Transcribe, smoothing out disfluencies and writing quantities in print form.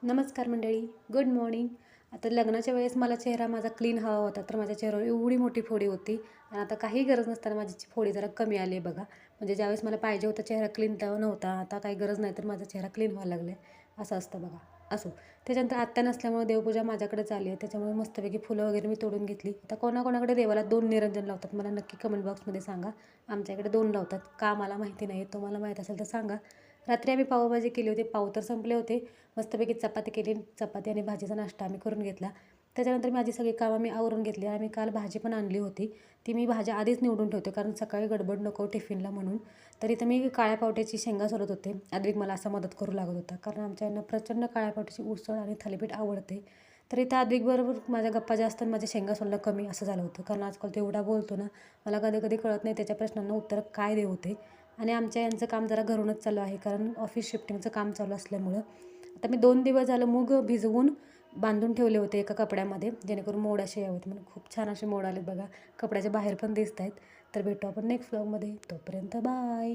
नमस्कार मंडळी, good morning. आता लग्नाच्या वेळेस मला चेहरा माझा क्लीन हवा होता, तर माझ्या चेहऱ्यावर एवढी मोठी फोडी होती आणि आता काही गरज नसताना माझी फोडी जरा कमी आली आहे बघा. म्हणजे ज्यावेळेस मला पाहिजे होता चेहरा क्लीन तेव्हा नव्हता, आता काही गरज नाही तर माझा चेहरा क्लीन व्हायला लागला आहे, असं असतं बघा. असो, त्याच्यानंतर आत्या नसल्यामुळे देवपूजा माझ्याकडेच आली आहे, त्याच्यामुळे मस्तपैकी फुलं वगैरे मी तोडून घेतली. आता कोणाकोणाकडे देवाला 2 निरंजन लावतात मला नक्की कमेंट बॉक्समध्ये सांगा. आमच्याकडे 2 लावतात, का मला माहिती नाही, तुम्हाला माहीत असेल तर सांगा. रात्री आम्ही पावभाजी केली होती, पाव तर संपले होते. मस्तपैकी चपाती केली, चपाती आणि भाजीचा नाश्ता आम्ही करून घेतला. त्याच्यानंतर माझी सगळी कामं मी आवरून घेतली आणि मी काल भाजी पण आणली होती. ती मी भाज्या आधीच निवडून ठेवते, कारण सकाळी गडबड नको टिफिनला म्हणून. तर इथं मी काळ्या पावट्याची शेंगा सोलत होते. अद्विक मला असा मदत करू लागत होता, कारण आमच्या यांना प्रचंड काळ्या पावट्याची उसळ आणि थालीपीठ आवडते. तर इथं अद्विकबरोबर माझ्या गप्पा जास्त आणि माझ्या शेंगा सोलणं कमी असं झालं होतं, कारण आजकाल तो एवढा बोलतो ना, मला कधी कधी कळत नाही त्याच्या प्रश्नांना उत्तर काय देऊ ते. आणि आमच्या यांचं काम जरा घरूनच चालू आहे, कारण ऑफिस शिफ्टिंगचं काम चालू असल्यामुळं. आता मी 2 दिवस झालं मूग भिजवून बांधून ठेवले होते एका कपड्यामध्ये, जेणेकरून मोड असे यावेत म्हणून. खूप छान असे मोड आलेत बघा, कपड्याच्या बाहेर पण दिसत आहेत. तर भेटू आपण नेक्स्ट व्लॉगमध्ये, तोपर्यंत बाय.